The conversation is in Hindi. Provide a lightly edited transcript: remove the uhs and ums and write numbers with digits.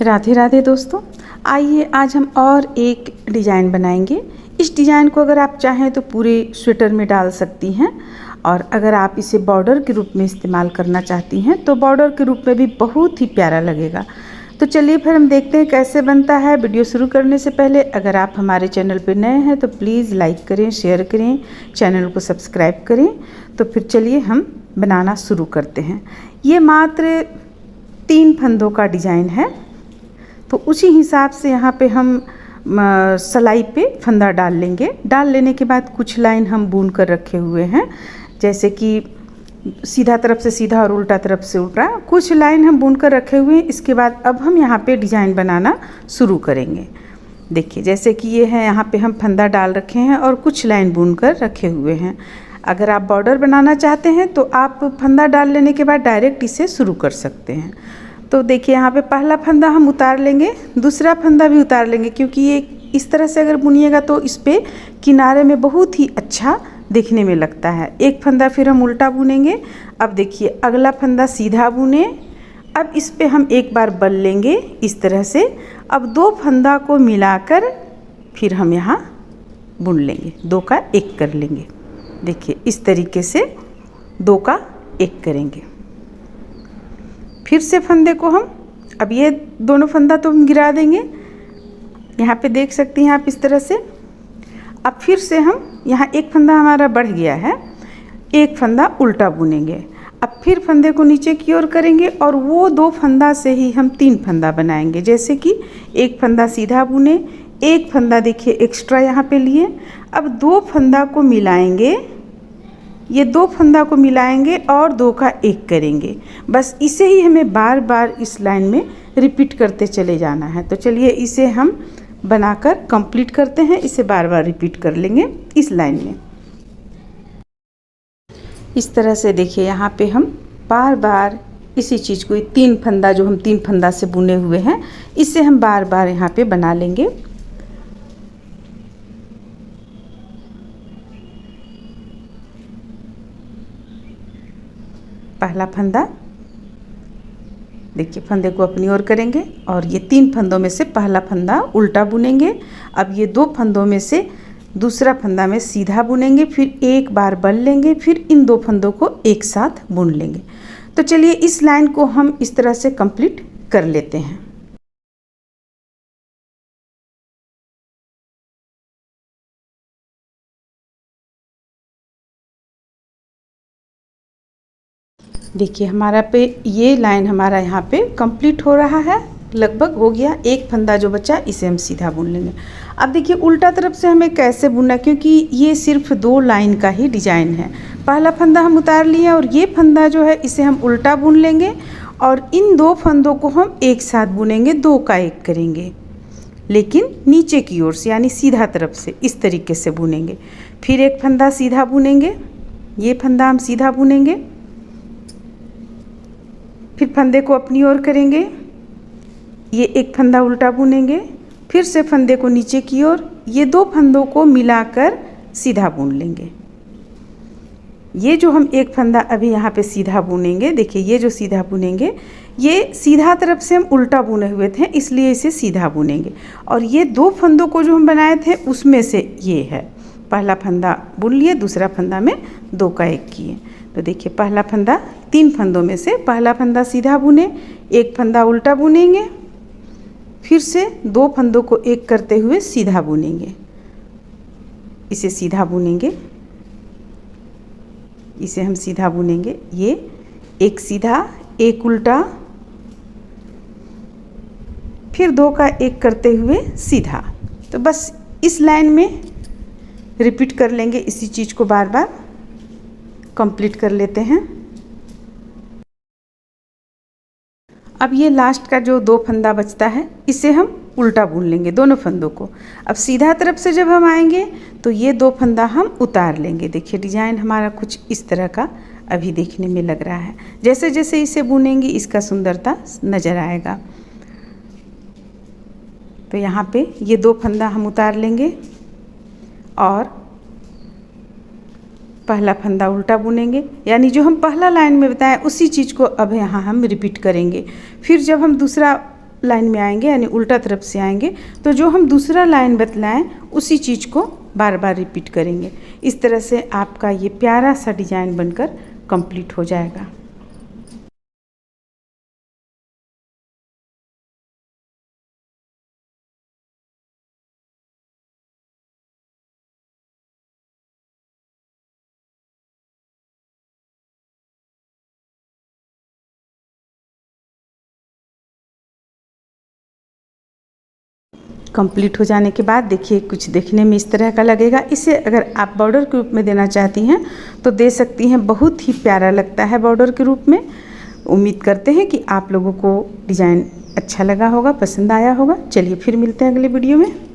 राधे राधे दोस्तों, आइए आज हम और एक डिज़ाइन बनाएंगे। इस डिज़ाइन को अगर आप चाहें तो पूरे स्वेटर में डाल सकती हैं, और अगर आप इसे बॉर्डर के रूप में इस्तेमाल करना चाहती हैं तो बॉर्डर के रूप में भी बहुत ही प्यारा लगेगा। तो चलिए फिर हम देखते हैं कैसे बनता है। वीडियो शुरू करने से पहले अगर आप हमारे चैनल पर नए हैं तो प्लीज़ लाइक करें, शेयर करें, चैनल को सब्सक्राइब करें। तो फिर चलिए हम बनाना शुरू करते हैं। ये मात्र 3 फंदों का डिज़ाइन है, तो उसी हिसाब से यहाँ पे हम सिलाई पे फंदा डाल लेंगे। डाल लेने के बाद कुछ लाइन हम बुन कर रखे हुए हैं, जैसे कि सीधा तरफ से सीधा और उल्टा तरफ से उल्टा कुछ लाइन हम बुन कर रखे हुए हैं। इसके बाद अब हम यहाँ पे डिज़ाइन बनाना शुरू करेंगे। देखिए जैसे कि ये है, यहाँ पे हम फंदा डाल रखे हैं और कुछ लाइन बुन कर रखे हुए हैं। अगर आप बॉर्डर बनाना चाहते हैं तो आप फंदा डाल लेने के बाद डायरेक्ट इसे शुरू कर सकते हैं। तो देखिए यहाँ पे पहला फंदा हम उतार लेंगे, दूसरा फंदा भी उतार लेंगे, क्योंकि ये इस तरह से अगर बुनिएगा तो इस पे किनारे में बहुत ही अच्छा दिखने में लगता है। एक फंदा फिर हम उल्टा बुनेंगे। अब देखिए अगला फंदा सीधा बुने। अब इस पे हम एक बार बल लेंगे इस तरह से। अब 2 फंदा को मिलाकर फिर हम यहाँ बुन लेंगे, 2 का 1 कर लेंगे। देखिए इस तरीके से 2 का 1 करेंगे। फिर से फंदे को हम, अब ये दोनों फंदा तो हम गिरा देंगे, यहाँ पे देख सकती हैं आप इस तरह से। अब फिर से हम यहाँ एक फंदा हमारा बढ़ गया है, एक फंदा उल्टा बुनेंगे। अब फिर फंदे को नीचे की ओर करेंगे और वो 2 फंदा से ही हम 3 फंदा बनाएंगे। जैसे कि एक फंदा सीधा बुने, एक फंदा देखिए एक्स्ट्रा यहाँ पे लिए। अब 2 फंदा को मिलाएंगे, ये 2 फंदा को मिलाएंगे और 2 का 1 करेंगे। बस इसे ही हमें बार बार इस लाइन में रिपीट करते चले जाना है। तो चलिए इसे हम बनाकर कंप्लीट करते हैं। इसे बार बार रिपीट कर लेंगे इस लाइन में। इस तरह से देखिए यहाँ पे हम बार बार इसी चीज़ को, 3 फंदा जो हम 3 फंदा से बुने हुए हैं, इसे हम बार बार यहाँ पे बना लेंगे। पहला फंदा, देखिए फंदे को अपनी ओर करेंगे और ये 3 फंदों में से पहला फंदा उल्टा बुनेंगे। अब ये 2 फंदों में से दूसरा फंदा में सीधा बुनेंगे, फिर एक बार बल लेंगे, फिर इन 2 फंदों को एक साथ बुन लेंगे। तो चलिए इस लाइन को हम इस तरह से कंप्लीट कर लेते हैं। देखिए हमारा पे ये लाइन हमारा यहाँ पे कंप्लीट हो रहा है, लगभग हो गया। एक फंदा जो बचा इसे हम सीधा बुन लेंगे। अब देखिए उल्टा तरफ से हमें कैसे बुनना, क्योंकि ये सिर्फ 2 लाइन का ही डिज़ाइन है। पहला फंदा हम उतार लिए और ये फंदा जो है इसे हम उल्टा बुन लेंगे और इन 2 फंदों को हम एक साथ बुनेंगे, 2 का 1 करेंगे, लेकिन नीचे की ओर से यानी सीधा तरफ से इस तरीके से बुनेंगे। फिर एक फंदा सीधा बुनेंगे, ये फंदा हम सीधा बुनेंगे, फिर फंदे को अपनी ओर करेंगे, ये एक फंदा उल्टा बुनेंगे, फिर से फंदे को नीचे की ओर, ये 2 फंदों को मिलाकर सीधा बुन लेंगे। ये जो हम एक फंदा अभी यहाँ पे सीधा बुनेंगे, देखिए ये जो सीधा बुनेंगे, ये सीधा तरफ से हम उल्टा बुने हुए थे, इसलिए इसे सीधा बुनेंगे। और ये 2 फंदों को जो हम बनाए थे उसमें से ये है, पहला फंदा बुन लिए, दूसरा फंदा में 2 का 1 किए। तो देखिए पहला फंदा, 3 फंदों में से पहला फंदा सीधा बुने, एक फंदा उल्टा बुनेंगे, फिर से 2 फंदों को 1 करते हुए सीधा बुनेंगे। इसे सीधा बुनेंगे, इसे हम सीधा बुनेंगे। ये एक सीधा, एक उल्टा, फिर 2 का 1 करते हुए सीधा। तो बस इस लाइन में रिपीट कर लेंगे, इसी चीज़ को बार बार कंप्लीट कर लेते हैं। अब ये लास्ट का जो 2 फंदा बचता है इसे हम उल्टा बुन लेंगे, दोनों फंदों को। अब सीधा तरफ से जब हम आएंगे तो ये 2 फंदा हम उतार लेंगे। देखिए डिज़ाइन हमारा कुछ इस तरह का अभी देखने में लग रहा है। जैसे जैसे इसे बुनेंगे इसका सुंदरता नज़र आएगा। तो यहाँ पे ये 2 फंदा हम उतार लेंगे और पहला फंदा उल्टा बुनेंगे, यानी जो हम पहला लाइन में बताएं उसी चीज़ को अब यहाँ हम रिपीट करेंगे। फिर जब हम दूसरा लाइन में आएंगे यानी उल्टा तरफ से आएंगे, तो जो हम दूसरा लाइन बतलाएं उसी चीज़ को बार बार रिपीट करेंगे। इस तरह से आपका ये प्यारा सा डिज़ाइन बनकर कंप्लीट हो जाएगा। कंप्लीट हो जाने के बाद देखिए कुछ देखने में इस तरह का लगेगा। इसे अगर आप बॉर्डर के रूप में देना चाहती हैं तो दे सकती हैं, बहुत ही प्यारा लगता है बॉर्डर के रूप में। उम्मीद करते हैं कि आप लोगों को डिज़ाइन अच्छा लगा होगा, पसंद आया होगा। चलिए फिर मिलते हैं अगले वीडियो में।